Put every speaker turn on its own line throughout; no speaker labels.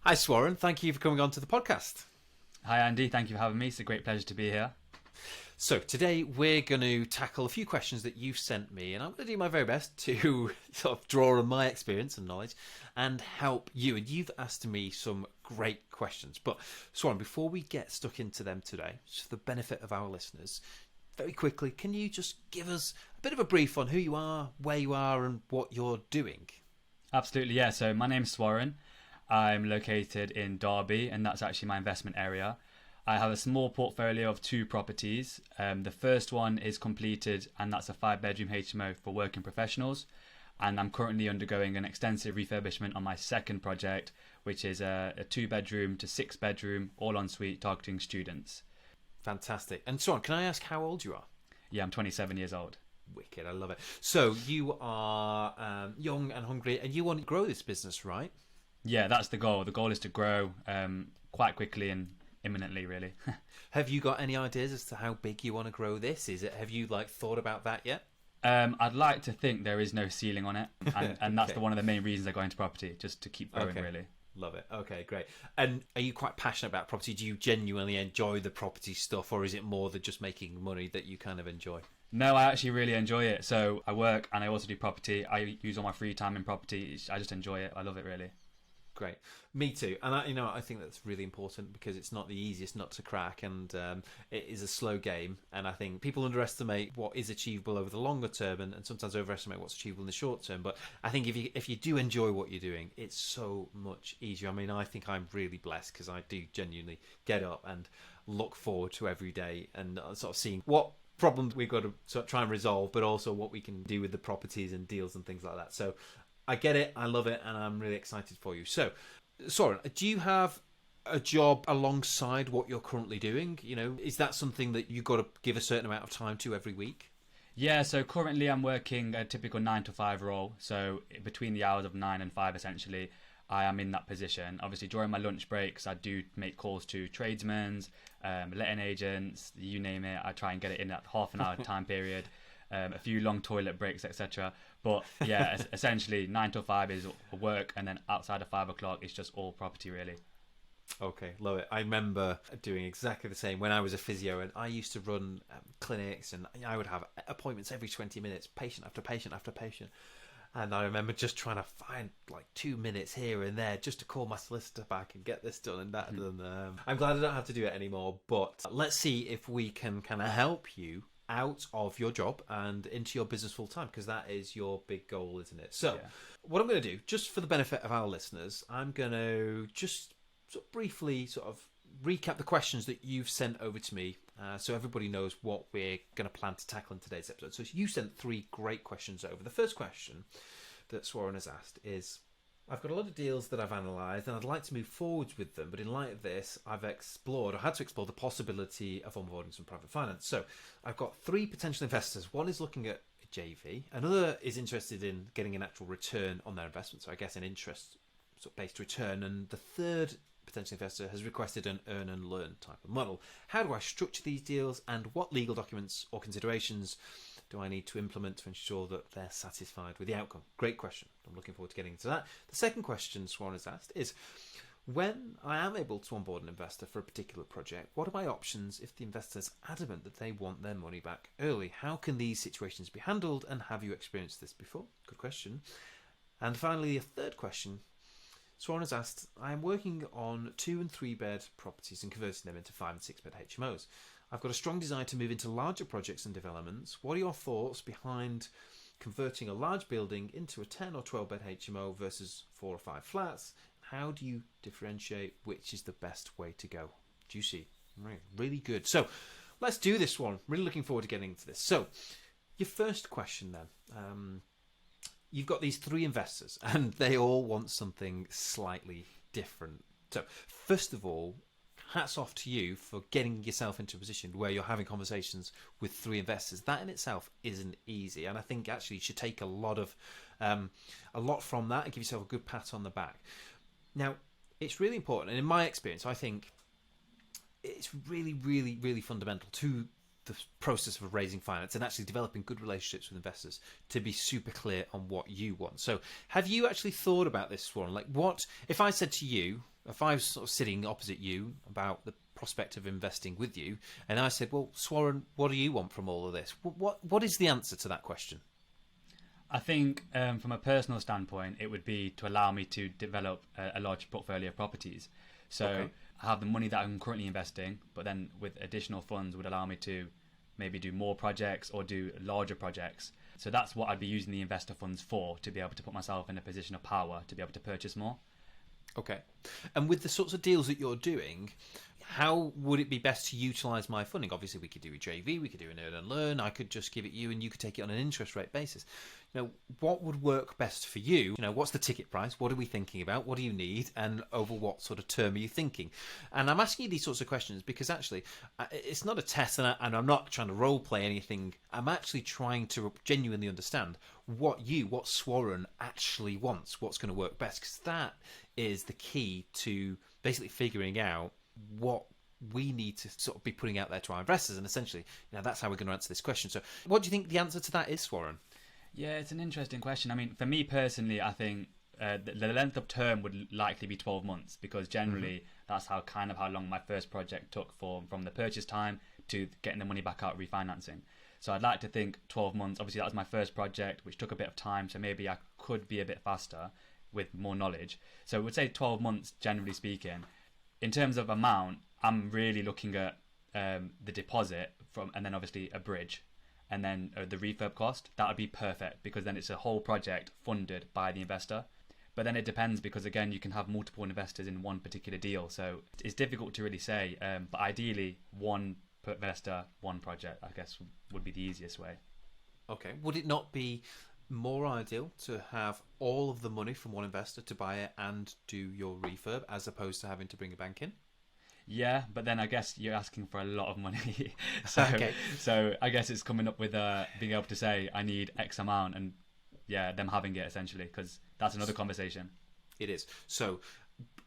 Hi, Swarren. Thank you for coming on to the podcast.
Hi Andy, thank you for having me. It's a great pleasure to be here.
So today we're going to tackle a few questions that you've sent me, and I'm going to do my very best to sort of draw on my experience and knowledge and help you. And you've asked me some great questions. But Swarren, before we get stuck into them today, just for the benefit of our listeners, very quickly, can you just give us a bit of a brief on who you are, where you are, and what you're doing?
Absolutely, yeah. So my name's Swarren. I'm located in Derby, and that's actually my investment area. I have a small portfolio of 2 properties. The first one is completed, and that's a 5-bedroom HMO for working professionals. And I'm currently undergoing an extensive refurbishment on my second project, which is a 2-bedroom to 6-bedroom, all en-suite, targeting students.
Fantastic. And Swarren, can I ask how old you are?
Yeah, I'm 27 years old.
Wicked, I love it. So you are young and hungry, and you want to grow this business, right?
Yeah, that's the goal. The goal is to grow quite quickly and imminently, really.
Have you got any ideas as to how big you want to grow this? Have you thought about that yet?
I'd like to think there is no ceiling on it, and that's
Okay.
one of the main reasons I got into property, just to keep growing,
Okay.
really.
Love it. Okay, great. And are you quite passionate about property? Do you genuinely enjoy the property stuff, or is it more than just making money that you kind of enjoy?
No, I actually really enjoy it. So I work and I also do property. I use all my free time in property. I just enjoy it. I love it, really.
Great, me too. And I think that's really important because it's not the easiest nut to crack, and it is a slow game. And I think people underestimate what is achievable over the longer term, and sometimes overestimate what's achievable in the short term. But I think if you do enjoy what you're doing, it's so much easier. I mean, I think I'm really blessed because I do genuinely get up and look forward to every day and sort of seeing what problems we've got to sort of try and resolve, but also what we can do with the properties and deals and things like that. So I get it, I love it, and I'm really excited for you. So, Soren, do you have a job alongside what you're currently doing? Is that something that you've got to give a certain amount of time to every week?
Yeah, so currently I'm working a typical 9 to 5 role. So between the hours of 9 and 5, essentially, I am in that position. Obviously, during my lunch breaks, I do make calls to tradesmen, letting agents, you name it. I try and get it in that half an hour time period. A few long toilet breaks, etc. But yeah, essentially 9 to 5 is work, and then outside of 5 o'clock, it's just all property, really.
Okay, love it. I remember doing exactly the same when I was a physio, and I used to run clinics, and I would have appointments every 20 minutes, patient after patient after patient. And I remember just trying to find 2 minutes here and there just to call my solicitor back and get this done and that done. I'm glad I don't have to do it anymore, but let's see if we can kind of help you out of your job and into your business full time, because that is your big goal, isn't it? So
Yeah.
what I'm going to do, just for the benefit of our listeners, I'm going to just sort of briefly sort of recap the questions that you've sent over to me, so everybody knows what we're going to plan to tackle in today's episode. So you sent 3 great questions over. The first question that Swarren has asked is, I've got a lot of deals that I've analysed and I'd like to move forwards with them, but in light of this, had to explore the possibility of onboarding some private finance. So I've got 3 potential investors. One is looking at a JV, another is interested in getting an actual return on their investment, so I guess an interest sort of based return, and the third potential investor has requested an earn and learn type of model. How do I structure these deals, and what legal documents or considerations do I need to implement to ensure that they're satisfied with the outcome? Great question. I'm looking forward to getting into that. The second question Swan has asked is, when I am able to onboard an investor for a particular project, what are my options if the investor is adamant that they want their money back early? How can these situations be handled, and have you experienced this before? Good question. And finally, a third question Swan has asked, I am working on 2 and 3 bed properties and converting them into 5 and 6 bed HMOs. I've got a strong desire to move into larger projects and developments. What are your thoughts behind converting a large building into a 10 or 12 bed HMO versus 4 or 5 flats? How do you differentiate which is the best way to go? Juicy. Really good. So let's do this one. Really looking forward to getting into this. So your first question then. You've got these 3 investors and they all want something slightly different. So first of all, hats off to you for getting yourself into a position where you're having conversations with 3 investors. That in itself isn't easy, and I think actually you should take a lot from that and give yourself a good pat on the back. Now, it's really important, and in my experience, I think it's really, really, really fundamental to the process of raising finance and actually developing good relationships with investors to be super clear on what you want. So have you actually thought about this, Swarren? Like, what if I said to you, if I was sort of sitting opposite you about the prospect of investing with you, and I said, well, Swarren, what do you want from all of this? What is the answer to that question?
I think from a personal standpoint, it would be to allow me to develop a large portfolio of properties. So
Okay.
I have the money that I'm currently investing, but then with additional funds would allow me to maybe do more projects or do larger projects. So that's what I'd be using the investor funds for, to be able to put myself in a position of power to be able to purchase more.
Okay. And with the sorts of deals that you're doing, how would it be best to utilise my funding? Obviously, we could do a JV, we could do an earn and learn. I could just give it you, and you could take it on an interest rate basis. What would work best for you? What's the ticket price? What are we thinking about? What do you need? And over what sort of term are you thinking? And I'm asking you these sorts of questions because actually, it's not a test, and I'm not trying to role play anything. I'm actually trying to genuinely understand what Swarren actually wants. What's going to work best? Because that is the key to basically figuring out what we need to sort of be putting out there to our investors, and essentially, that's how we're going to answer this question. So, what do you think the answer to that is, Swarren?
Yeah, it's an interesting question. I mean, for me personally, I think the length of term would likely be 12 months because generally that's how long my first project took from the purchase time to getting the money back out refinancing. So I'd like to think 12 months. Obviously, that was my first project, which took a bit of time, so maybe I could be a bit faster with more knowledge. So I would say 12 months, generally speaking. In terms of amount, I'm really looking at the deposit and then obviously a bridge, and then the refurb cost. That would be perfect because then it's a whole project funded by the investor. But then it depends because again, you can have multiple investors in one particular deal, so it's difficult to really say. But ideally, one per investor, one project, I guess would be the easiest way.
Okay. Would it not be more ideal to have all of the money from one investor to buy it and do your refurb as opposed to having to bring a bank in?
Yeah, but then I guess you're asking for a lot of money. so
Okay.
so I guess it's coming up with being able to say I need X amount, and yeah, them having it essentially, because that's another conversation.
It is. So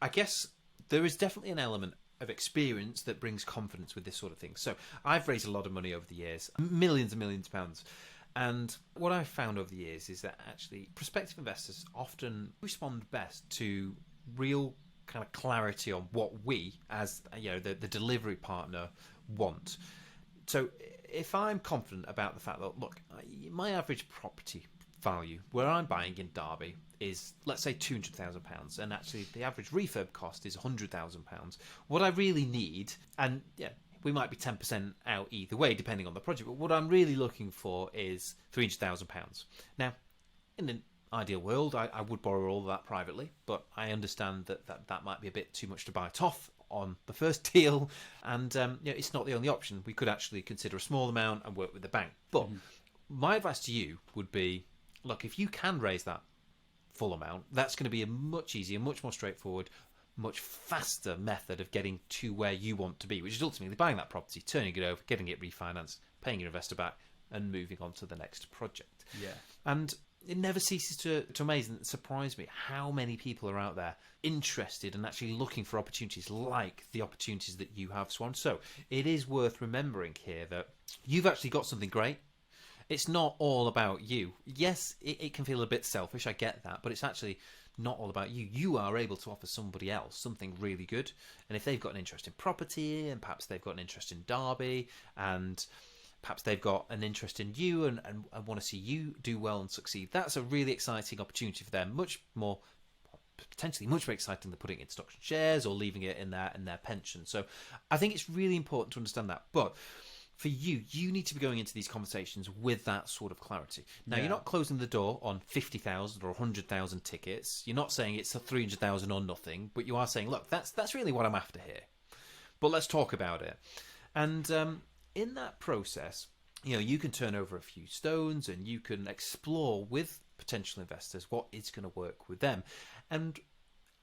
I guess there is definitely an element of experience that brings confidence with this sort of thing. So I've raised a lot of money over the years, millions and millions of pounds. And what I've found over the years is that actually prospective investors often respond best to real kind of clarity on what we, as the delivery partner, want. So if I'm confident about the fact that, look, my average property value where I'm buying in Derby is, let's say, £200,000, and actually the average refurb cost is £100,000. What I really need, and we might be 10% out either way, depending on the project. But what I'm really looking for is £300,000. Now, in an ideal world, I would borrow all of that privately, but I understand that might be a bit too much to bite off on the first deal, and it's not the only option. We could actually consider a small amount and work with the bank. But my advice to you would be, look, if you can raise that full amount, that's going to be a much easier, much more straightforward, much faster method of getting to where you want to be, which is ultimately buying that property, turning it over, getting it refinanced, paying your investor back, and moving on to the next project.
Yeah.
And it never ceases to amaze and surprise me how many people are out there interested and actually looking for opportunities like the opportunities that you have, Swan. So it is worth remembering here that you've actually got something great. It's not all about you. Yes, it can feel a bit selfish, I get that, but it's actually not all about you. You are able to offer somebody else something really good, and if they've got an interest in property, and perhaps they've got an interest in Derby, and perhaps they've got an interest in you and want to see you do well and succeed, that's a really exciting opportunity for them, potentially much more exciting than putting it in stocks and shares or leaving it in their pension. So I think it's really important to understand that. But for you need to be going into these conversations with that sort of clarity. Now, You're not closing the door on 50,000 or 100,000 tickets. You're not saying it's a 300,000 or nothing, but you are saying, look, that's really what I'm after here. But let's talk about it. And in that process, you can turn over a few stones and you can explore with potential investors what is going to work with them. And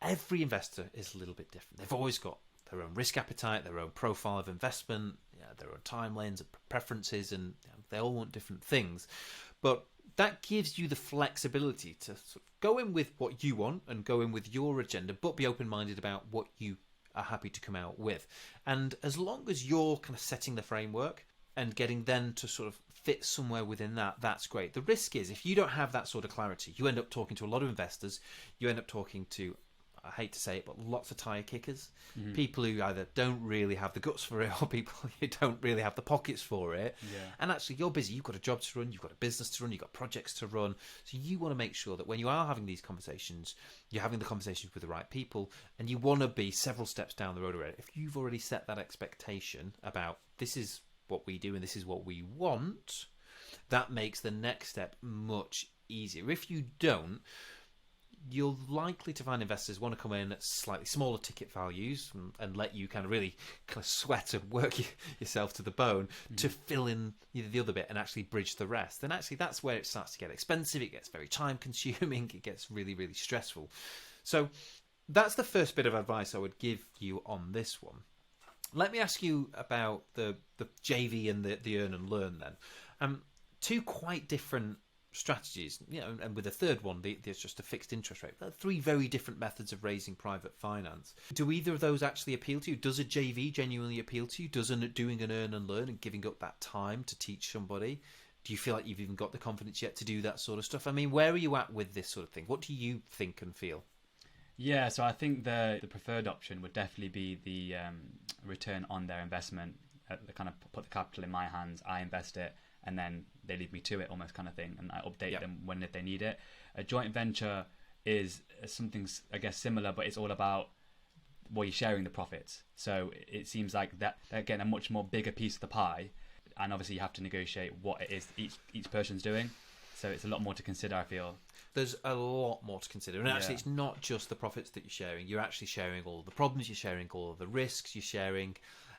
every investor is a little bit different. They've always got their own risk appetite, their own profile of investment, their own timelines and preferences, and they all want different things. But that gives you the flexibility to sort of go in with what you want and go in with your agenda, but be open-minded about what you are happy to come out with. And as long as you're kind of setting the framework and getting them to sort of fit somewhere within that, that's great. The risk is if you don't have that sort of clarity, you end up talking to a lot of investors, you end up talking to I hate to say it, but lots of tire kickers. People who either don't really have the guts for it or people who don't really have the pockets for it.
Yeah.
And actually, you're busy. You've got a job to run. You've got a business to run. You've got projects to run. So you want to make sure that when you are having these conversations, you're having the conversations with the right people, and you want to be several steps down the road already. If you've already set that expectation about this is what we do and this is what we want, that makes the next step much easier. If you don't, you're likely to find investors want to come in at slightly smaller ticket values and let you kind of sweat and work yourself to the bone to fill in the other bit and actually bridge the rest. And actually, that's where it starts to get expensive. It gets very time consuming. It gets really, really stressful. So that's the first bit of advice I would give you on this one. Let me ask you about the JV and the earn and learn then. Two quite different strategies, and with a third one, there's just a fixed interest rate. Three very different methods of raising private finance. Do either of those actually appeal to you? Does a JV genuinely appeal to you? Does doing an earn and learn and giving up that time to teach somebody? Do you feel like you've even got the confidence yet to do that sort of stuff? I mean, where are you at with this sort of thing? What do you think and feel?
Yeah, so I think the preferred option would definitely be the return on their investment. They kind of put the capital in my hands, I invest it, and then they leave me to it, almost kind of thing, and I update them when if they need it. A joint venture is something, I guess, similar, but it's all about you're sharing the profits. So it seems like that they're getting a much more bigger piece of the pie, and obviously you have to negotiate what it is each person's doing. So it's a lot more to consider, I feel.
There's a lot more to consider. And actually, it's not just the profits that you're sharing. You're actually sharing all the problems. You're sharing all of the risks. You're sharing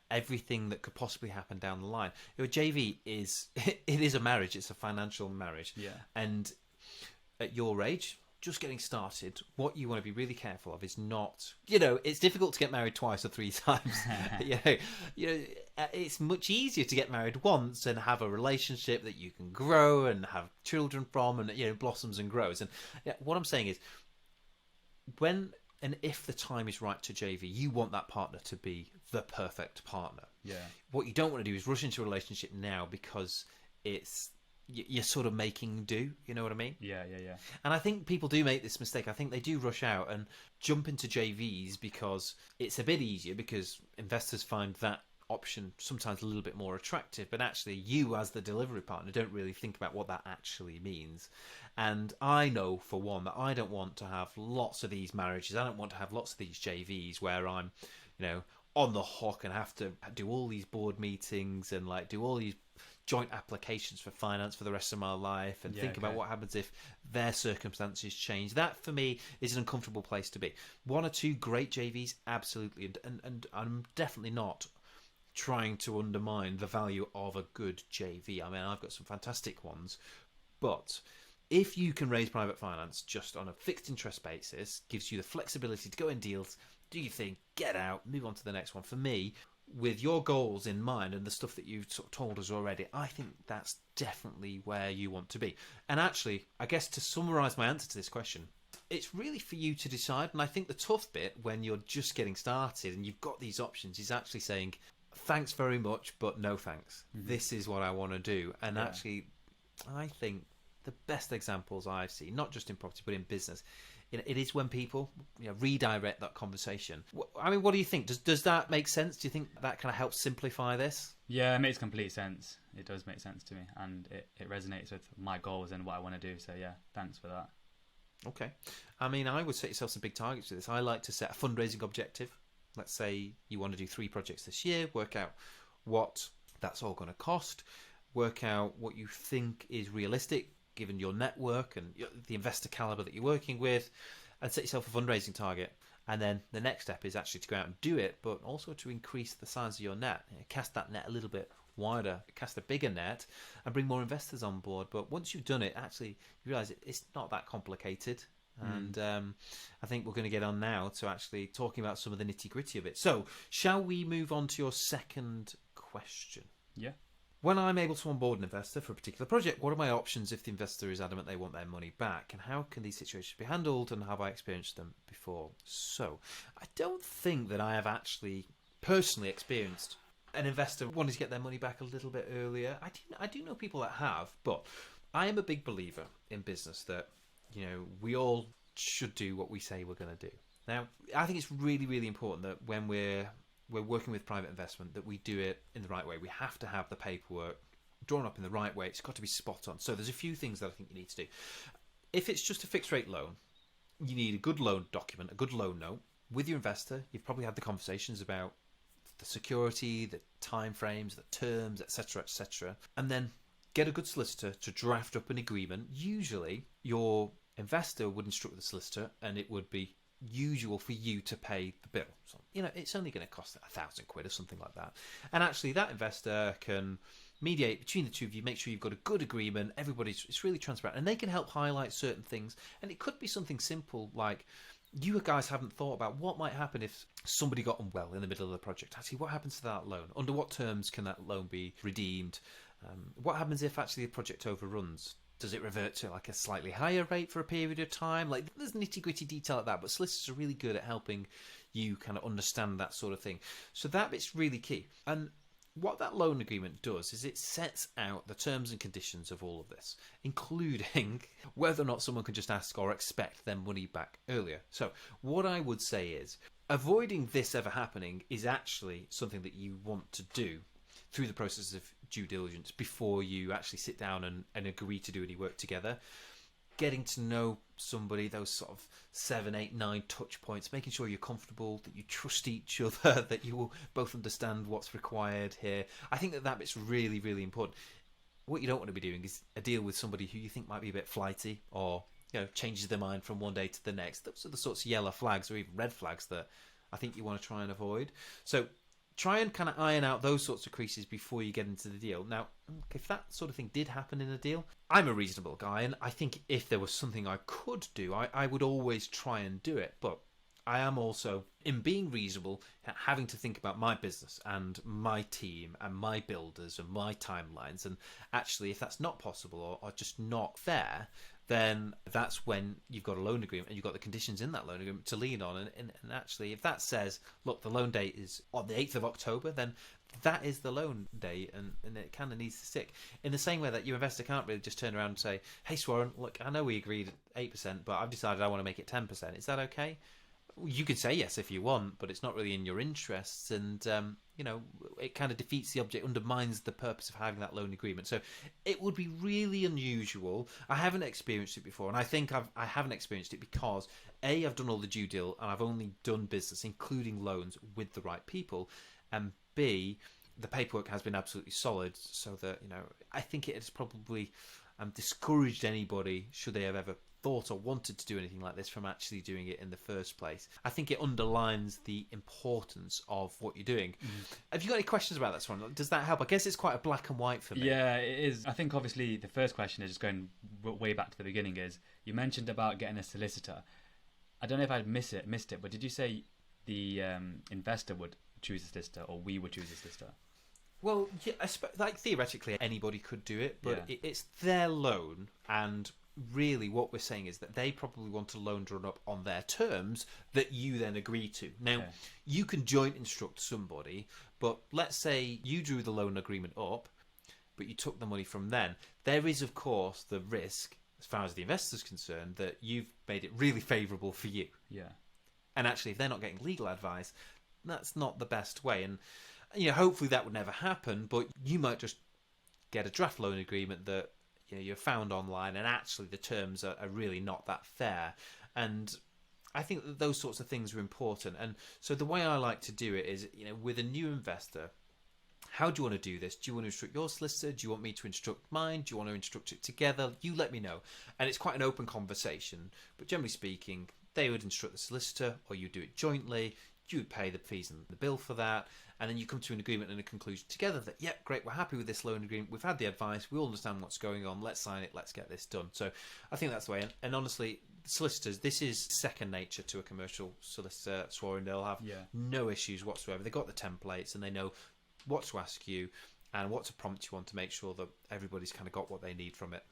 everything that could possibly happen down the line. A JV is a marriage. It's a financial marriage.
Yeah.
And at your age, just getting started, what you want to be really careful of is not, it's difficult to get married twice or three times. It's much easier to get married once and have a relationship that you can grow and have children from, and blossoms and grows. And what I'm saying is, when and if the time is right to JV, you want that partner to be the perfect partner.
Yeah.
What you don't want to do is rush into a relationship now because you're sort of making do. You know what I mean?
Yeah.
And I think people do make this mistake. I think they do rush out and jump into JVs because it's a bit easier, because investors find that option sometimes a little bit more attractive, but actually you as the delivery partner don't really think about what that actually means. And I know for one that I don't want to have lots of these marriages. I don't want to have lots of these JVs where I'm on the hook and have to do all these board meetings and do all these joint applications for finance for the rest of my life and think about what happens if their circumstances change. That for me is an uncomfortable place to be. One or two great JVs, absolutely, and I'm definitely not trying to undermine the value of a good JV. I mean, I've got some fantastic ones, but if you can raise private finance just on a fixed interest basis, gives you the flexibility to go in deals, do your thing, get out, move on to the next one. For me, with your goals in mind and the stuff that you've sort of told us already, I think that's definitely where you want to be. And actually, I guess to summarise my answer to this question, it's really for you to decide. And I think the tough bit when you're just getting started and you've got these options is actually saying, thanks very much, but no thanks. Mm-hmm. This is what I want to do. And actually, I think the best examples I've seen, not just in property, but in business, it is when people redirect that conversation. I mean, what do you think? Does that make sense? Do you think that kind of helps simplify this?
Yeah, it makes complete sense. It does make sense to me, and it resonates with my goals and what I want to do. So yeah, thanks for that.
Okay. I mean, I would set yourself some big targets with this. I like to set a fundraising objective. Let's say you want to do 3 projects this year, work out what that's all going to cost, work out what you think is realistic given your network and the investor caliber that you're working with, and set yourself a fundraising target. And then the next step is actually to go out and do it, but also to increase the size of your net. Cast that net a little bit wider, cast a bigger net, and bring more investors on board. But once you've done it, actually you realise it's not that complicated. And I think we're going to get on now to actually talking about some of the nitty-gritty of it. So shall we move on to your second question?
Yeah.
When I'm able to onboard an investor for a particular project, what are my options if the investor is adamant they want their money back? And how can these situations be handled, and have I experienced them before? So I don't think that I have actually personally experienced an investor wanting to get their money back a little bit earlier. I do know people that have, but I am a big believer in business that we all should do what we say we're going to do. Now, I think it's really, really important that when we're working with private investment, that we do it in the right way. We have to have the paperwork drawn up in the right way. It's got to be spot on. So there's a few things that I think you need to do. If it's just a fixed rate loan, you need a good loan document, a good loan note with your investor. You've probably had the conversations about the security, the time frames, the terms, etc., etc., and then get a good solicitor to draft up an agreement. Usually, your investor would instruct the solicitor, and it would be usual for you to pay the bill. So, it's only going to cost £1,000 or something like that. And actually, that investor can mediate between the two of you, make sure you've got a good agreement. It's really transparent, and they can help highlight certain things. And it could be something simple like, you guys haven't thought about what might happen if somebody got unwell in the middle of the project. Actually, what happens to that loan? Under what terms can that loan be redeemed? What happens if actually the project overruns? Does it revert to like a slightly higher rate for a period of time? Like, there's nitty-gritty detail like that, but solicitors are really good at helping you kind of understand that sort of thing. So that bit's really key. And what that loan agreement does is it sets out the terms and conditions of all of this, including whether or not someone can just ask or expect their money back earlier. So what I would say is, avoiding this ever happening is actually something that you want to do through the process of due diligence before you actually sit down and agree to do any work together. Getting to know somebody, those sort of 7, 8, 9 touch points, making sure you're comfortable, that you trust each other, that you will both understand what's required here. I think that bit's really, really important. What you don't want to be doing is a deal with somebody who you think might be a bit flighty or changes their mind from one day to the next. Those are the sorts of yellow flags or even red flags that I think you want to try and avoid. So try and kind of iron out those sorts of creases before you get into the deal. Now, if that sort of thing did happen in a deal, I'm a reasonable guy, and I think if there was something I could do, I would always try and do it. But I am also, in being reasonable, having to think about my business and my team and my builders and my timelines. And actually, if that's not possible or just not fair, then that's when you've got a loan agreement and you've got the conditions in that loan agreement to lean on. And actually, if that says, look, the loan date is on the 8th of October, then that is the loan date, and it kind of needs to stick. In the same way that your investor can't really just turn around and say, hey, Swarren, look, I know we agreed 8%, but I've decided I want to make it 10%. Is that okay? You can say yes if you want, but it's not really in your interests, and it kind of defeats the object, undermines the purpose of having that loan agreement. So it would be really unusual. I haven't experienced it before, and I think I haven't experienced it because A, I've done all the due deal, and I've only done business, including loans, with the right people, and B, the paperwork has been absolutely solid, so that I think it has probably discouraged anybody, should they have ever thought or wanted to do anything like this, from actually doing it in the first place. I think it underlines the importance of what you're doing. Have you got any questions about that, Swan? Does that help? I guess it's quite a black and white for me.
Yeah, it is. I think obviously the first question is just going way back to the beginning. Is you mentioned about getting a solicitor. I don't know if I missed it, but did you say the investor would choose a solicitor or we would choose a solicitor?
Well, yeah, like theoretically anybody could do it, but it's their loan, and really what we're saying is that they probably want a loan drawn up on their terms that you then agree to. Now, you can joint instruct somebody, but let's say you drew the loan agreement up, but you took the money from them. There is, of course, the risk, as far as the investor's concerned, that you've made it really favourable for you.
Yeah.
And actually, if they're not getting legal advice, that's not the best way. And hopefully that would never happen, but you might just get a draft loan agreement that you're found online, and actually the terms are really not that fair. And I think that those sorts of things are important. And so the way I like to do it is, with a new investor, how do you want to do this? Do you want to instruct your solicitor? Do you want me to instruct mine? Do you want to instruct it together? You let me know. And it's quite an open conversation, but generally speaking, they would instruct the solicitor, or you do it jointly. You would pay the fees and the bill for that, and then you come to an agreement and a conclusion together that, yep, great, we're happy with this loan agreement, we've had the advice, we all understand what's going on, let's sign it, let's get this done. So I think that's the way. And honestly, solicitors, this is second nature to a commercial solicitor. Swarren, they'll have no issues whatsoever. They've got the templates, and they know what to ask you and what to prompt you on to make sure that everybody's kind of got what they need from it.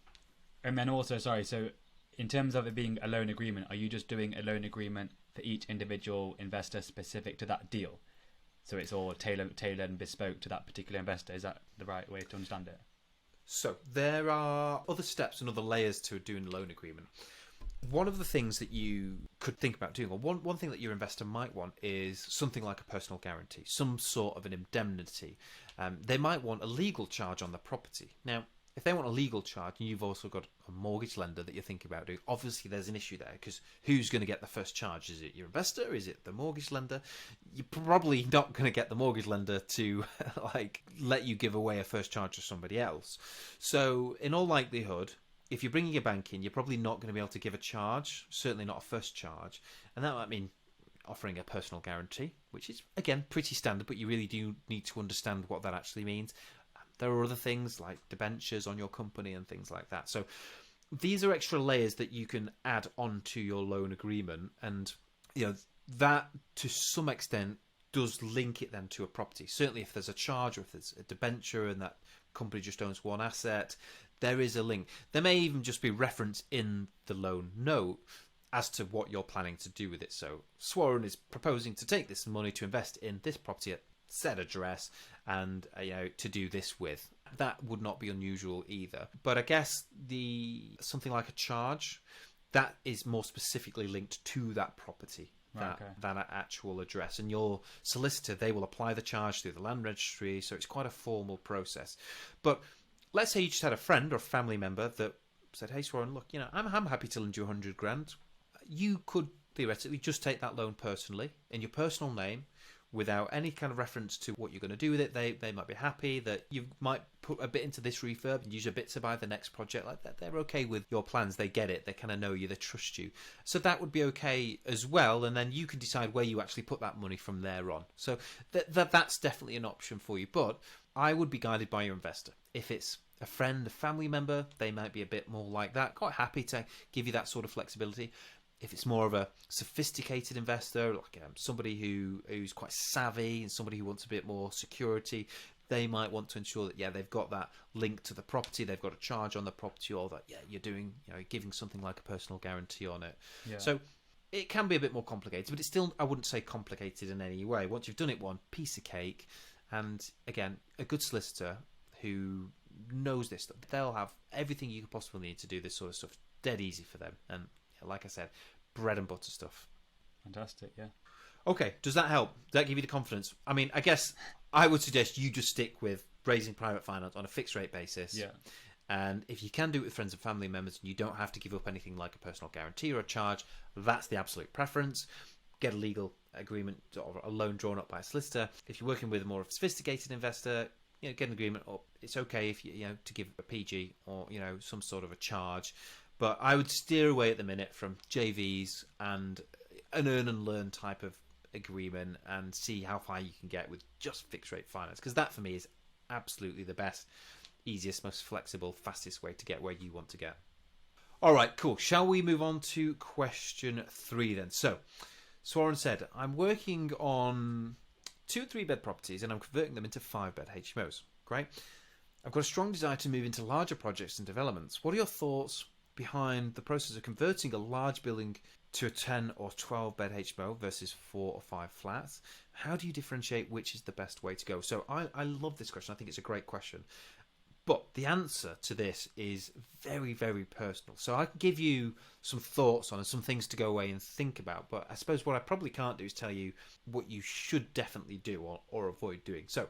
And then also, so in terms of it being a loan agreement, are you just doing a loan agreement for each individual investor specific to that deal? So it's all tailored and bespoke to that particular investor. Is that the right way to understand it?
So there are other steps and other layers to doing a loan agreement. one of the things that you could think about doing, or one thing that your investor might want, is something like a personal guarantee, some sort of an indemnity. They might want a legal charge on the property. Now, if they want a legal charge and you've also got a mortgage lender that you're thinking about doing, obviously there's an issue there, because who's going to get the first charge? Is it your investor? Is it the mortgage lender? You're probably not going to get the mortgage lender to like let you give away a first charge to somebody else. So in all likelihood, if you're bringing a bank in, you're probably not going to be able to give a charge, certainly not a first charge. And that might mean offering a personal guarantee, which is, again, pretty standard, but you really do need to understand what that actually means. There are other things like debentures on your company and things like that. So these are extra layers that you can add onto your loan agreement. And that, to some extent, does link it then to a property. Certainly if there's a charge or if there's a debenture and that company just owns one asset, there is a link. There may even just be reference in the loan note as to what you're planning to do with it. So Swarren is proposing to take this money to invest in this property at said address and to do this with. That would not be unusual either. But I guess something like a charge, that is more specifically linked to that property. That actual address, and your solicitor, they will apply the charge through the land registry, so it's quite a formal process. But let's say you just had a friend or family member that said, "Hey Swarren, look, I'm happy to lend you 100 grand." You could theoretically just take that loan personally in your personal name, without any kind of reference to what you're going to do with it. They might be happy that you might put a bit into this refurb and use a bit to buy the next project like that. They're okay with your plans. They get it. They kind of know you. They trust you. So that would be okay as well. And then you can decide where you actually put that money from there on. So that's definitely an option for you. But I would be guided by your investor. If it's a friend, a family member, they might be a bit more like that. Quite happy to give you that sort of flexibility. If it's more of a sophisticated investor, like somebody who's quite savvy and somebody who wants a bit more security, they might want to ensure that they've got that link to the property, they've got a charge on the property, or that you're doing giving something like a personal guarantee on it. Yeah. So it can be a bit more complicated, but it's still, I wouldn't say complicated in any way. Once you've done it, one piece of cake. And again, a good solicitor who knows this stuff, they'll have everything you could possibly need to do this sort of stuff dead easy for them. And like I said, bread and butter stuff.
Fantastic, yeah.
Okay, does that help? Does that give you the confidence? I mean, I guess I would suggest you just stick with raising private finance on a fixed rate basis. Yeah. And if you can do it with friends and family members and you don't have to give up anything like a personal guarantee or a charge, that's the absolute preference. Get a legal agreement or a loan drawn up by a solicitor. If you're working with a more sophisticated investor, get an agreement up. It's okay if you to give a PG or some sort of a charge. But I would steer away at the minute from JVs and an earn and learn type of agreement and see how far you can get with just fixed rate finance. Because that for me is absolutely the best, easiest, most flexible, fastest way to get where you want to get. All right, cool. Shall we move on to question 3 then? So, Swarren said, I'm working on 2 and 3 bed properties and I'm converting them into 5 bed HMOs. Great. I've got a strong desire to move into larger projects and developments. What are your thoughts behind the process of converting a large building to a 10 or 12 bed HMO versus 4 or 5 flats? How do you differentiate which is the best way to go? So I love this question. I think it's a great question. But the answer to this is very, very personal. So I can give you some thoughts on and some things to go away and think about. But I suppose what I probably can't do is tell you what you should definitely do or avoid doing. So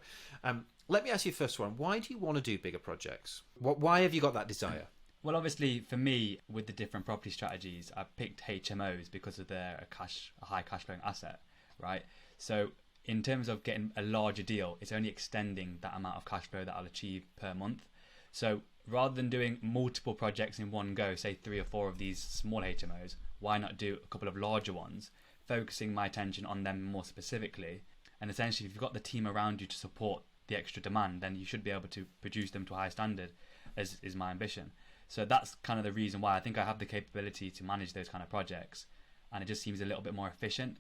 let me ask you first one. Why do you want to do bigger projects? Why have you got that desire?
Well, obviously, for me, with the different property strategies, I picked HMOs because of their a high cash flowing asset, right? So in terms of getting a larger deal, it's only extending that amount of cash flow that I'll achieve per month. So rather than doing multiple projects in one go, say 3 or 4 of these small HMOs, why not do a couple of larger ones, focusing my attention on them more specifically? And essentially, if you've got the team around you to support the extra demand, then you should be able to produce them to a high standard, as is my ambition. So that's kind of the reason why I think I have the capability to manage those kind of projects, and it just seems a little bit more efficient.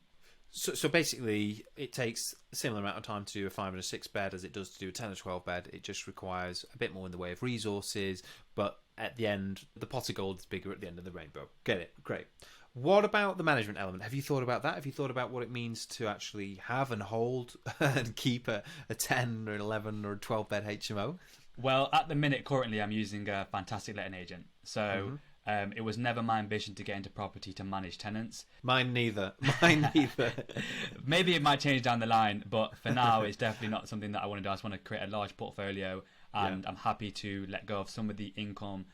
So basically, it takes a similar amount of time to do a 5 and a 6 bed as it does to do a 10 or 12 bed. It just requires a bit more in the way of resources, but at the end, the pot of gold is bigger at the end of the rainbow. Get it? Great. What about the management element? Have you thought about that? Have you thought about what it means to actually have and hold and keep a 10 or an 11 or a 12 bed HMO?
Well, at the minute, currently, I'm using a fantastic letting agent. So It was never my ambition to get into property to manage tenants.
Mine neither. Mine neither.
Maybe it might change down the line, but for now, it's definitely not something that I want to do. I just want to create a large portfolio, and I'm happy to let go of some of the income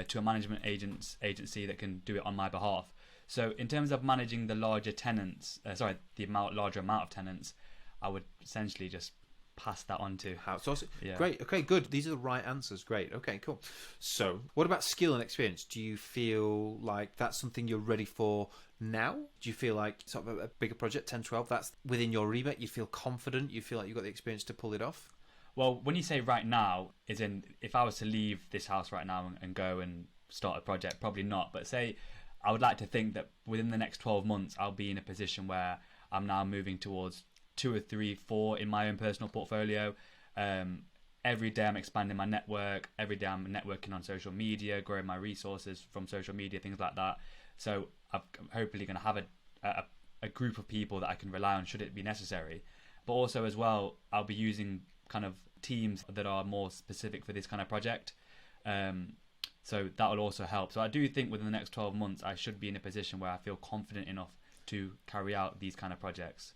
to a management agency that can do it on my behalf. So in terms of managing the larger tenants, larger amount of tenants, I would essentially just pass that on to
outsourcing.
Yeah.
Great. Okay, good. These are the right answers. Great. Okay, cool. So what about skill and experience? Do you feel like that's something you're ready for now? Do you feel like sort of a bigger project, 10, 12, that's within your remit? You feel confident? You feel like you've got the experience to pull it off?
Well, when you say right now, as in if I was to leave this house right now and go and start a project, probably not. But say I would like to think that within the next 12 months, I'll be in a position where I'm now moving towards 2 or 3, 4 in my own personal portfolio. Every day I'm expanding my network. Every day I'm networking on social media, growing my resources from social media, things like that. So I'm hopefully going to have a group of people that I can rely on should it be necessary. But also as well, I'll be using kind of teams that are more specific for this kind of project. So that will also help. So I do think within the next 12 months, I should be in a position where I feel confident enough to carry out these kind of projects.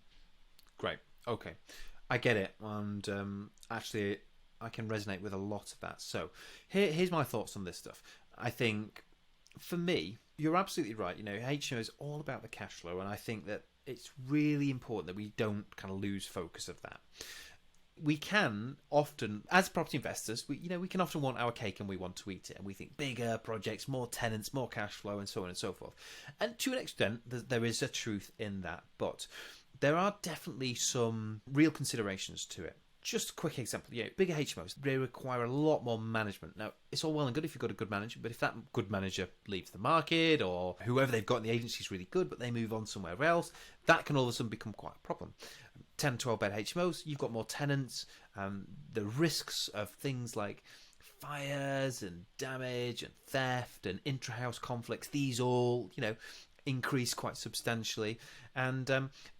Great. Okay. I get it. And actually, I can resonate with a lot of that. So here's my thoughts on this stuff. I think for me, you're absolutely right. You know, HMO is all about the cash flow. And I think that it's really important that we don't kind of lose focus of that. We can often, as property investors, we can often want our cake and we want to eat it, and we think bigger projects, more tenants, more cash flow, and so on and so forth. And to an extent, there is a truth in that, but there are definitely some real considerations to it. Just a quick example, bigger HMOs, they require a lot more management. Now, it's all well and good if you've got a good manager, but if that good manager leaves the market, or whoever they've got in the agency is really good, but they move on somewhere else, that can all of a sudden become quite a problem. 10, 12 bed HMOs, you've got more tenants, the risks of things like fires and damage and theft and intra-house conflicts, these all, increase quite substantially. And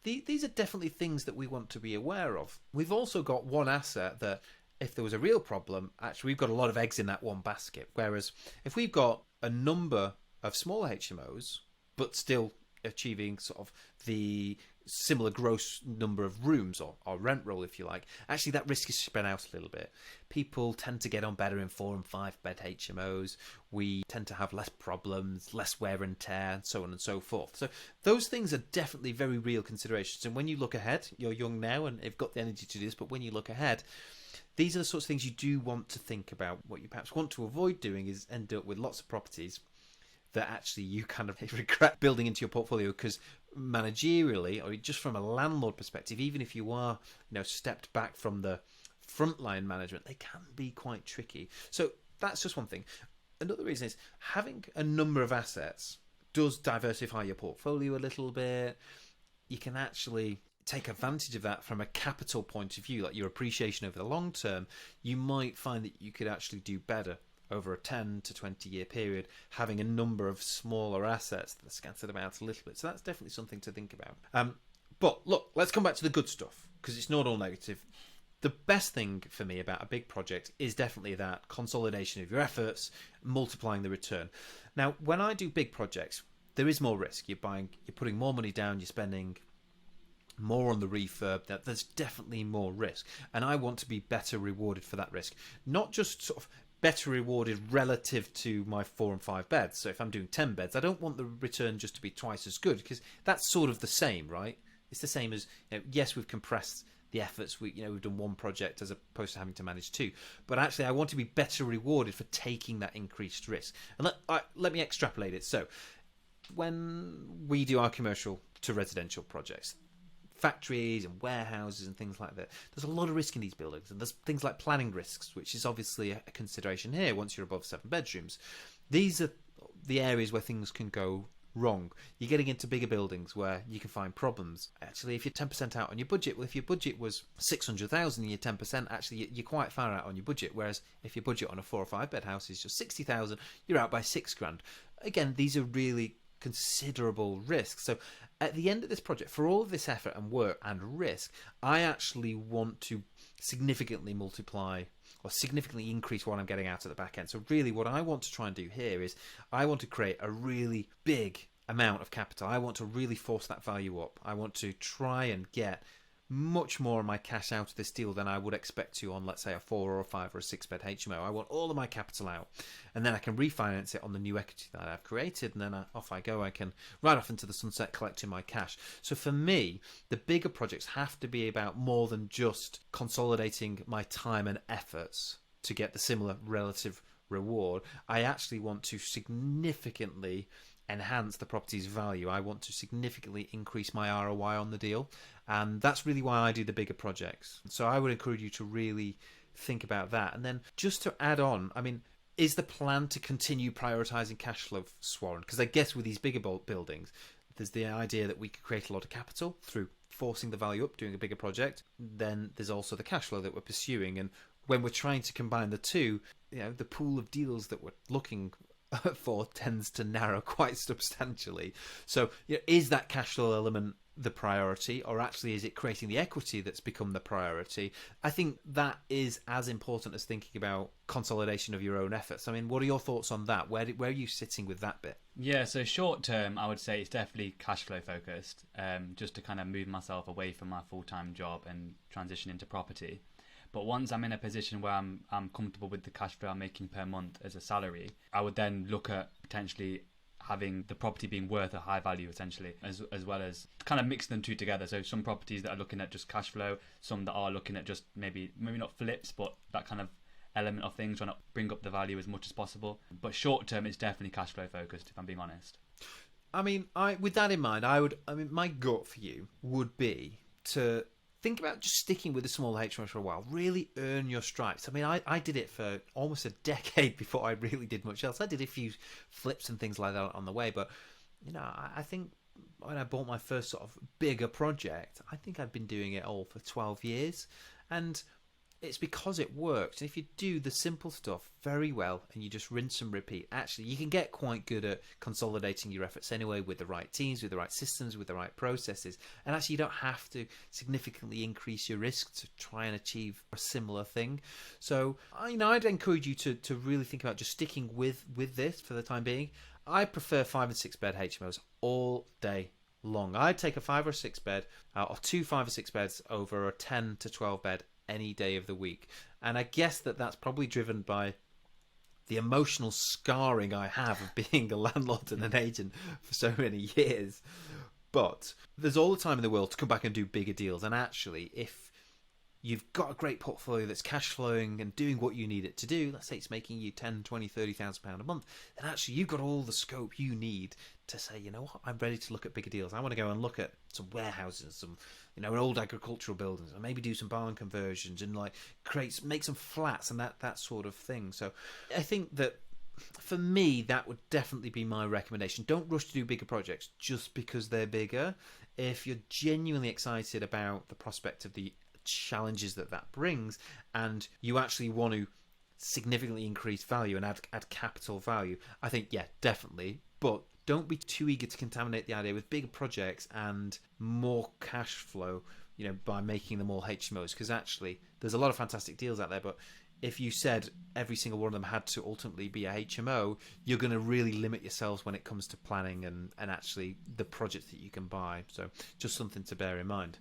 these are definitely things that we want to be aware of. We've also got one asset that if there was a real problem, actually we've got a lot of eggs in that one basket. Whereas if we've got a number of small HMOs, but still achieving sort of the similar gross number of rooms or rent roll, if you like, actually that risk is spread out a little bit. People tend to get on better in 4 and 5 bed HMOs. We tend to have less problems, less wear and tear, and so on and so forth. So those things are definitely very real considerations. And when you look ahead, you're young now and have got the energy to do this, but when you look ahead, these are the sorts of things you do want to think about. What you perhaps want to avoid doing is end up with lots of properties that actually you kind of regret building into your portfolio, because managerially, or just from a landlord perspective, even if you are stepped back from the frontline management, they can be quite tricky. So that's just one thing. Another reason is having a number of assets does diversify your portfolio a little bit. You can actually take advantage of that from a capital point of view, like your appreciation over the long term. You might find that you could actually do better over a 10 to 20 year period, having a number of smaller assets that are scattered about a little bit. So that's definitely something to think about. But look, let's come back to the good stuff, because it's not all negative. The best thing for me about a big project is definitely that consolidation of your efforts, multiplying the return. Now, when I do big projects, there is more risk. You're putting more money down, you're spending more on the refurb. There's definitely more risk, and I want to be better rewarded for that risk. Not just sort of better rewarded relative to my 4 and 5 beds. So if I'm doing 10 beds, I don't want the return just to be twice as good, because that's sort of the same, right? It's the same as, yes, we've compressed the efforts. We've done one project as opposed to having to manage 2. But actually, I want to be better rewarded for taking that increased risk. And let me extrapolate it. So when we do our commercial to residential projects, factories and warehouses and things like that, there's a lot of risk in these buildings, and there's things like planning risks, which is obviously a consideration here once you're above 7 bedrooms. These are the areas where things can go wrong. You're getting into bigger buildings where you can find problems. Actually, if you're 10% out on your budget, well, if your budget was 600,000 and you're 10%, actually you're quite far out on your budget. Whereas if your budget on a 4 or 5 bed house is just 60,000, you're out by £6,000. Again, these are really considerable risks. So at the end of this project, for all of this effort and work and risk, I actually want to significantly multiply or significantly increase what I'm getting out at the back end. So really what I want to try and do here is I want to create a really big amount of capital. I want to really force that value up. I want to try and get much more of my cash out of this deal than I would expect to on, let's say, a 4 or a 5 or a 6 bed HMO. I want all of my capital out, and then I can refinance it on the new equity that I've created, and then off I go. I can ride off into the sunset collecting my cash. So for me, the bigger projects have to be about more than just consolidating my time and efforts to get the similar relative reward. I actually want to significantly enhance the property's value. I want to significantly increase my ROI on the deal, and that's really why I do the bigger projects. So I would encourage you to really think about that. And then just to add on, I mean, is the plan to continue prioritizing cash flow, Swarren? Because I guess with these bigger buildings, there's the idea that we could create a lot of capital through forcing the value up, doing a bigger project. Then there's also the cash flow that we're pursuing, and when we're trying to combine the two, the pool of deals that we're looking for tends to narrow quite substantially. So is that cash flow element the priority, or actually is it creating the equity that's become the priority? I think that is as important as thinking about consolidation of your own efforts. I mean, what are your thoughts on that? Where are you sitting with that bit?
Yeah, so short term, I would say it's definitely cash flow focused, just to kind of move myself away from my full-time job and transition into property. But once I'm in a position where I'm comfortable with the cash flow I'm making per month as a salary, I would then look at potentially having the property being worth a high value, essentially, as well as kind of mix them two together. So some properties that are looking at just cash flow, some that are looking at just maybe not flips, but that kind of element of things, trying to bring up the value as much as possible. But short term, it's definitely cash flow focused, if I'm being honest.
I mean, with that in mind, my gut for you would be to think about just sticking with the small HMOs for a while. Really earn your stripes. I mean, I did it for almost a decade before I really did much else. I did a few flips and things like that on the way, but I think when I bought my first sort of bigger project, I think I'd been doing it all for 12 years, and it's because it works. And if you do the simple stuff very well and you just rinse and repeat, actually you can get quite good at consolidating your efforts anyway, with the right teams, with the right systems, with the right processes. And actually you don't have to significantly increase your risk to try and achieve a similar thing. So I'd encourage you to really think about just sticking with this for the time being. I prefer 5 and 6 bed HMOs all day long. I'd take a 5 or 6 bed or 2 5 or 6 beds over a 10 to 12 bed any day of the week. And I guess that's probably driven by the emotional scarring I have of being a landlord and an agent for so many years. But there's all the time in the world to come back and do bigger deals. And actually, if you've got a great portfolio that's cash flowing and doing what you need it to do, let's say it's making you 10, 20, 30,000 pound a month, then actually you've got all the scope you need to say, you know what, I'm ready to look at bigger deals. I want to go and look at some warehouses, some old agricultural buildings, and maybe do some barn conversions and make some flats and that sort of thing. So I think that for me, that would definitely be my recommendation. Don't rush to do bigger projects just because they're bigger. If you're genuinely excited about the prospect of the challenges that brings, and you actually want to significantly increase value and add capital value, I think, yeah, definitely. But don't be too eager to contaminate the idea with bigger projects and more cash flow, by making them all HMOs, because actually there's a lot of fantastic deals out there, but if you said every single one of them had to ultimately be a HMO, you're going to really limit yourselves when it comes to planning and actually the projects that you can buy. So just something to bear in mind.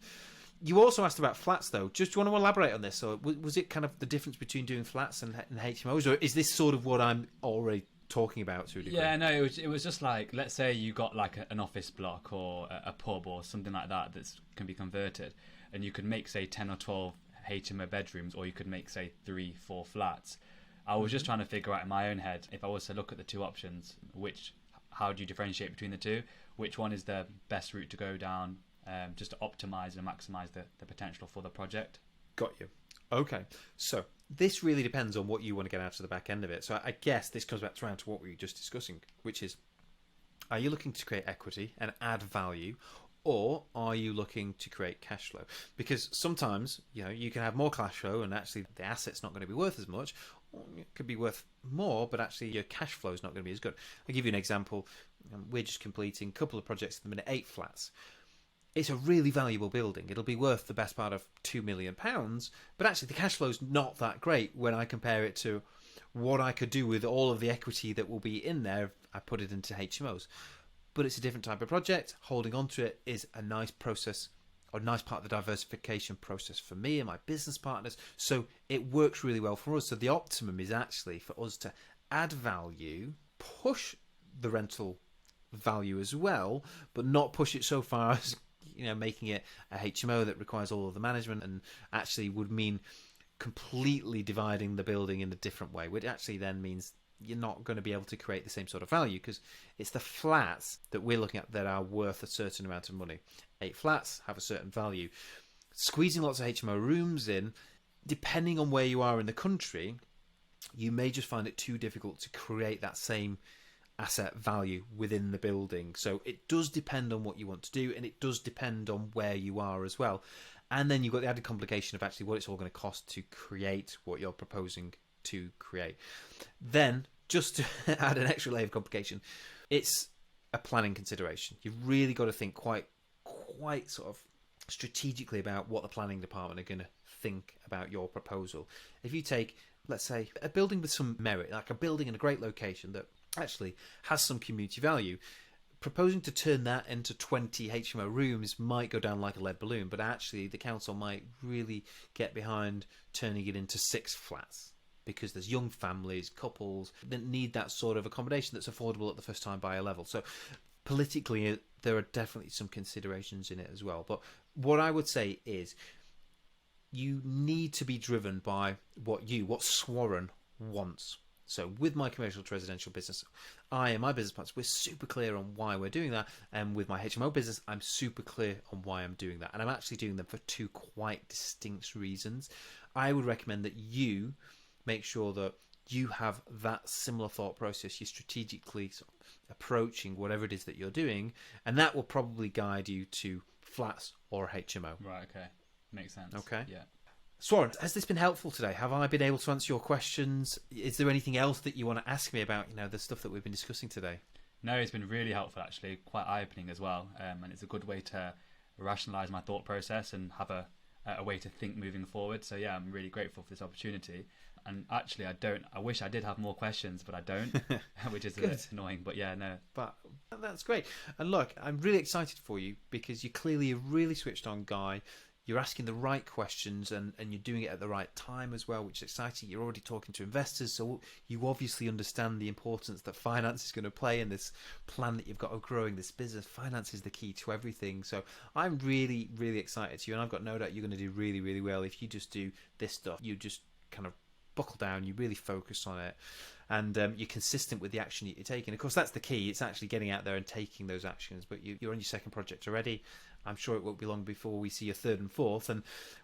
You also asked about flats, though. Just do you want to elaborate on this? Or was it kind of the difference between doing flats and HMOs, or is this sort of what I'm already talking about to a degree?
Yeah, no, it was just like, let's say you got like an office block or a pub or something like that can be converted, and you could make, say, 10 or 12 HMO bedrooms, or you could make, say, 3-4 flats. I was just trying to figure out in my own head, if I was to look at the two options, how do you differentiate between the two? Which one is the best route to go down, just to optimize and maximize the potential for the project?
Got you. Okay, so this really depends on what you want to get out of the back end of it. So I guess this comes back around to what we were just discussing, which is, are you looking to create equity and add value, or are you looking to create cash flow? Because sometimes, you can have more cash flow and actually the asset's not going to be worth as much, or it could be worth more, but actually your cash flow is not going to be as good. I'll give you an example. We're just completing a couple of projects at the minute, 8 flats. it's a really valuable building. It'll be worth the best part of £2 million, but actually the cash flow's not that great when I compare it to what I could do with all of the equity that will be in there if I put it into HMOs. But it's a different type of project. Holding on to it is a nice process, or a nice part of the diversification process for me and my business partners. So it works really well for us. So the optimum is actually for us to add value, push the rental value as well, but not push it so far as, making it a HMO that requires all of the management and actually would mean completely dividing the building in a different way, which actually then means you're not going to be able to create the same sort of value, because it's the flats that we're looking at that are worth a certain amount of money. 8 flats have a certain value. Squeezing lots of HMO rooms in, depending on where you are in the country, you may just find it too difficult to create that same asset value within the building. So it does depend on what you want to do, and it does depend on where you are as well. And then you've got the added complication of actually what it's all going to cost to create what you're proposing to create. Then, just to add an extra layer of complication, it's a planning consideration. You've really got to think quite sort of strategically about what the planning department are going to think about your proposal. If you take, let's say, a building with some merit, like a building in a great location that actually has some community value, proposing to turn that into 20 HMO rooms might go down like a lead balloon, but actually the council might really get behind turning it into 6 flats, because there's young families, couples that need that sort of accommodation that's affordable at the first time buyer level. So politically, there are definitely some considerations in it as well. But what I would say is you need to be driven by what Swarren wants. So with my commercial to residential business, I and my business partners, we're super clear on why we're doing that. And with my HMO business, I'm super clear on why I'm doing that. And I'm actually doing them for 2 quite distinct reasons. I would recommend that you make sure that you have that similar thought process. You're strategically sort of approaching whatever it is that you're doing, and that will probably guide you to flats or HMO.
Right, okay. Makes sense.
Okay.
Yeah.
Swarren, has this been helpful today? Have I been able to answer your questions? Is there anything else that you want to ask me about, the stuff that we've been discussing today?
No, it's been really helpful, actually. Quite eye-opening as well. And it's a good way to rationalise my thought process and have a way to think moving forward. So yeah, I'm really grateful for this opportunity. And actually, I wish I did have more questions, but I don't, which is a bit annoying. But yeah, no.
But that's great. And look, I'm really excited for you, because you're clearly a really switched on guy. You're asking the right questions, and you're doing it at the right time as well, which is exciting. You're already talking to investors, so you obviously understand the importance that finance is going to play in this plan that you've got of growing this business. Finance is the key to everything. So I'm really, really excited to you, and I've got no doubt you're going to do really, really well if you just do this stuff. You just kind of buckle down, you really focus on it, and you're consistent with the action that you're taking. Of course, that's the key. It's actually getting out there and taking those actions. But you're on your 2nd project already. I'm sure it won't be long before we see your 3rd and 4th. And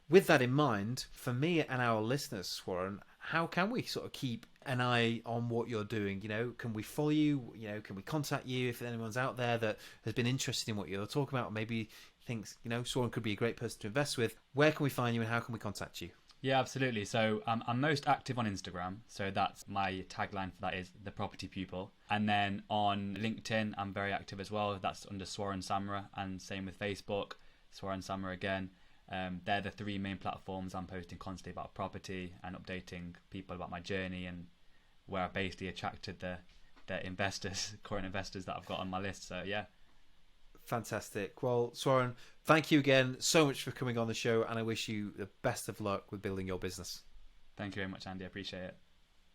with that in mind, for me and our listeners, Swarren, how can we sort of keep an eye on what you're doing? Can we follow you? Can we contact you if anyone's out there that has been interested in what you're talking about, or maybe thinks, Swarren could be a great person to invest with? Where can we find you, and how can we contact you?
Yeah, absolutely. So I'm most active on Instagram. So that's my tagline for that is the property pupil. And then on LinkedIn, I'm very active as well. That's under Swarren Samra, and same with Facebook, Swarren Samra again. They're the 3 main platforms I'm posting constantly about property and updating people about my journey and where I basically attracted the investors, current investors that I've got on my list. So yeah.
Fantastic. Well, Swarren, thank you again so much for coming on the show, and I wish you the best of luck with building your business.
Thank you very much, Andy. I appreciate it.